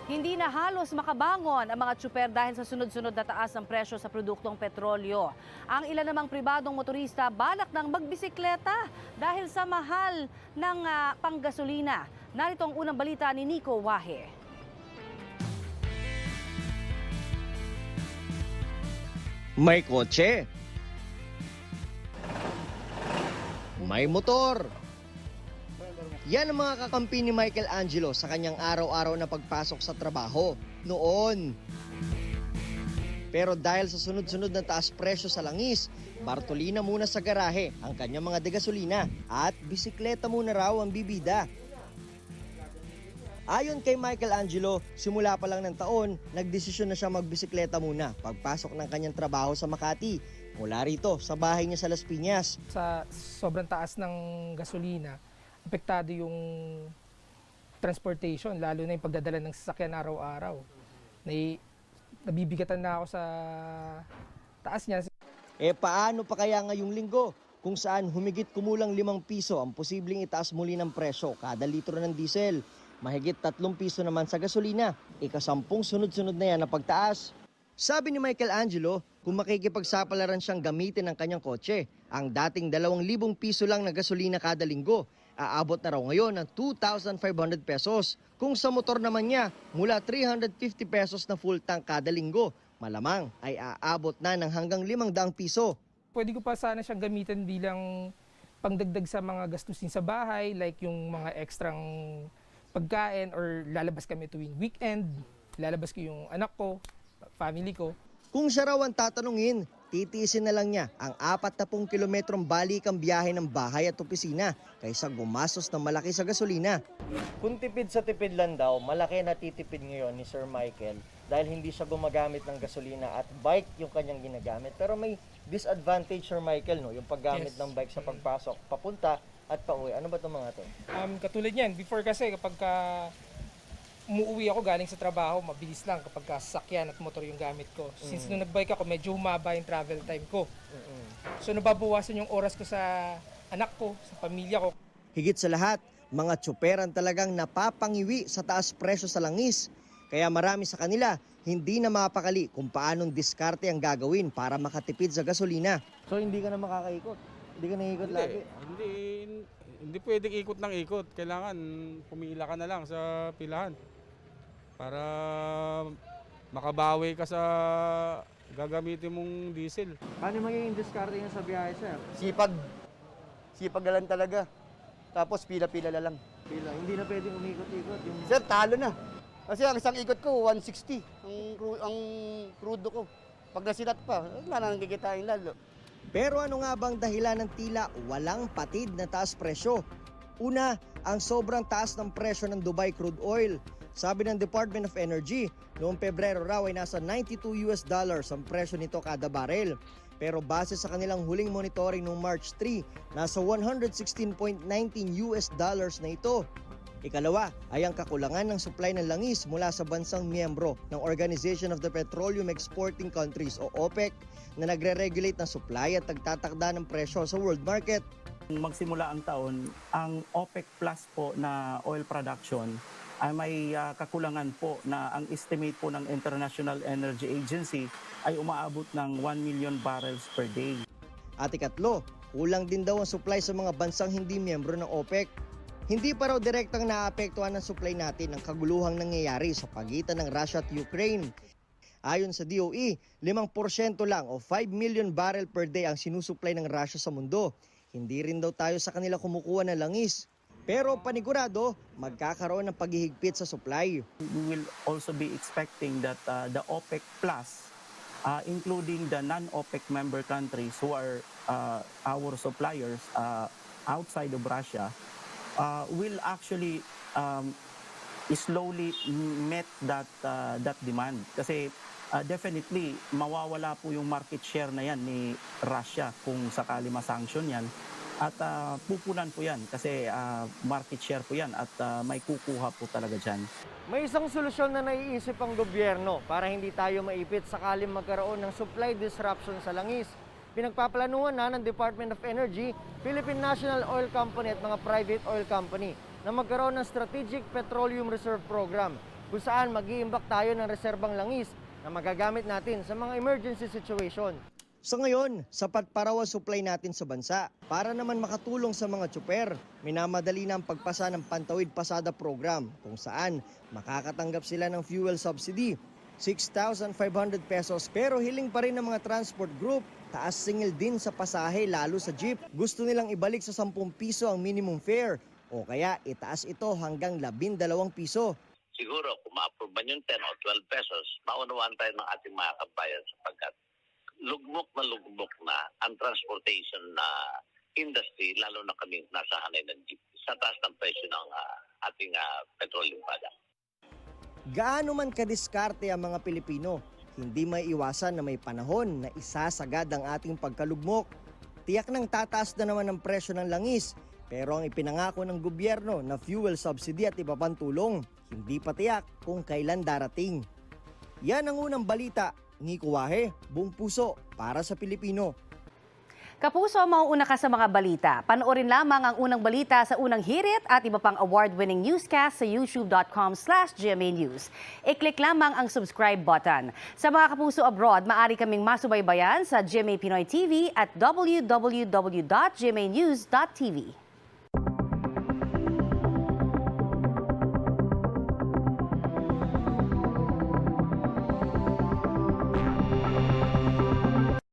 Hindi na halos makabangon ang mga tsuper dahil sa sunod-sunod na taas ng presyo sa produktong petrolyo. Ang ilan namang pribadong motorista balak ng magbisikleta dahil sa mahal ng panggasolina. Narito ang unang balita ni Nico Wahe. May kotse, may motor. Yan ang mga kakampi ni Michael Angelo sa kanyang araw-araw na pagpasok sa trabaho noon. Pero dahil sa sunod-sunod na taas presyo sa langis, bartolina muna sa garahe ang kanyang mga degasolina at bisikleta muna raw ang bibida. Ayon kay Michael Angelo, simula pa lang ng taon, nagdesisyon na siya magbisikleta muna pagpasok ng kanyang trabaho sa Makati. Mula rito sa bahay niya sa Las Piñas. Sa sobrang taas ng gasolina, apektado yung transportation, lalo na yung pagdadala ng sasakyan araw-araw. Nabibigatan na ako sa taas niya. Paano pa kaya ngayong linggo kung saan humigit kumulang 5 piso ang posibleng itaas muli ng presyo kada litro ng diesel? Mahigit 3 piso naman sa gasolina. Ika-10 sunod-sunod na yan na pagtaas. Sabi ni Michael Angelo, kung makikipagsapalaran siyang gamitin ang kanyang kotse, ang dating 2,000 piso lang na gasolina kada linggo, aabot na raw ngayon ng 2,500 pesos. Kung sa motor naman niya, mula 350 pesos na full tank kada linggo, malamang ay aabot na ng hanggang 500 piso. Pwede ko pa sana siyang gamitin bilang pangdagdag sa mga gastusin sa bahay, like yung mga ekstrang pagkain, or lalabas kami tuwing weekend, lalabas ko yung anak ko, family ko. Kung siya raw ang tatanungin, titiisin na lang niya ang 40 kilometrong balikang biyahe ng bahay at opisina kaysa gumastos ng malaki sa gasolina. Kung tipid sa tipid lang daw, malaki na titipid ngayon ni Sir Michael dahil hindi siya gumagamit ng gasolina at bike yung kanyang ginagamit. Pero may disadvantage, Sir Michael, no? Yung paggamit ng bike sa pagpasok, papunta at pauwi. Ano ba itong mga to? Katulad yan, before kasi kapag umuwi ako galing sa trabaho, mabilis lang kapag sasakyan at motor yung gamit ko. Since nung nag-bike ako, medyo humaba yung travel time ko. So nababawasan yung oras ko sa anak ko, sa pamilya ko. Higit sa lahat, mga tsuperan talagang napapangiwi sa taas presyo sa langis. Kaya marami sa kanila hindi na mapakali kung paanong diskarte ang gagawin para makatipid sa gasolina. So hindi ka na makakaikot? Hindi ka naikot lagi? Hindi pwedeng ikot ng ikot. Kailangan pumila ka na lang sa pilahan para makabawi ka sa gagamitin mong diesel. Paano magiging diskarte niya sa biyahe, sir? Sipag. Sipag na lang talaga. Tapos pila-pila na lang. Pila, hindi na pwedeng umikot-ikot. Yung... Sir, talo na. Kasi ang isang ikot ko, 160. Ang crudo ko. Pag nasilat pa, wala na nagkikitain lalo. Pero ano nga bang dahilan ng tila walang patid na taas presyo? Una, ang sobrang taas ng presyo ng Dubai crude oil. Sabi ng Department of Energy, noong Pebrero raw ay nasa $92 ang presyo nito kada barel. Pero base sa kanilang huling monitoring noong March 3, nasa $116.19 na ito. Ikalawa ay ang kakulangan ng supply ng langis mula sa bansang miyembro ng Organization of the Petroleum Exporting Countries o OPEC na nagre-regulate ng supply at nagtatakda ng presyo sa world market. Magsimula ang taon, ang OPEC Plus po na oil production ay may kakulangan po na ang estimate po ng International Energy Agency ay umaabot ng 1 million barrels per day. At ikatlo, kulang din daw ang supply sa mga bansang hindi miyembro ng OPEC. Hindi pa raw direktang naapektuhan ng supply natin ang kaguluhang nangyayari sa pagitan ng Russia at Ukraine. Ayon sa DOE, 5% lang o 5 million barrel per day ang sinusupply ng Russia sa mundo. Hindi rin daw tayo sa kanila kumukuha ng langis. Pero panigurado, magkakaroon ng paghihigpit sa supply. We will also be expecting that the OPEC Plus, including the non-OPEC member countries who are our suppliers outside of Russia, will actually slowly meet that demand. Kasi definitely, mawawala po yung market share na yan ni Russia kung sakali ma-sanction yan. At pupunan po yan kasi market share po yan at may kukuha po talaga dyan. May isang solusyon na naiisip ang gobyerno para hindi tayo maipit sakaling magkaroon ng supply disruption sa langis. Pinagpaplanuhan na ng Department of Energy, Philippine National Oil Company at mga private oil company na magkaroon ng Strategic Petroleum Reserve Program. kung saan mag-iimbak tayo ng reserbang langis na magagamit natin sa mga emergency situation. Sa ngayon, sapat para ang supply natin sa bansa. Para naman makatulong sa mga tsuper, minamadali na ang pagpasa ng Pantawid Pasada program kung saan makakatanggap sila ng fuel subsidy. 6,500 pesos pero hiling pa rin ng mga transport group. Taas singil din sa pasahe lalo sa jeep. Gusto nilang ibalik sa 10 piso ang minimum fare o kaya itaas ito hanggang 12 piso. Siguro kung ma-approve man yung 10 o 12 pesos, maunawaan tayo ng ating mga kabayan sapagkat lugmok na ang transportation na industry, lalo na kami nasa hanay ng jeep, sa taas ng presyo ng ating petroleum product. Gaano man kadiskarte ang mga Pilipino, hindi may iwasan na may panahon na isasagad ang ating pagkalugmok. Tiyak nang tataas na naman ang presyo ng langis, pero ang ipinangako ng gobyerno na fuel subsidy at iba pang tulong, hindi pa tiyak kung kailan darating. Yan ang unang balita. Nico Wahe, buong puso para sa Pilipino. Kapuso, mauuna ka sa mga balita. Panoorin lamang ang unang balita sa unang hirit at iba pang award-winning newscast sa youtube.com/GMA News. I-click lamang ang subscribe button. Sa mga kapuso abroad, maaari kaming masubaybayan sa GMA Pinoy TV at www.gmanews.tv.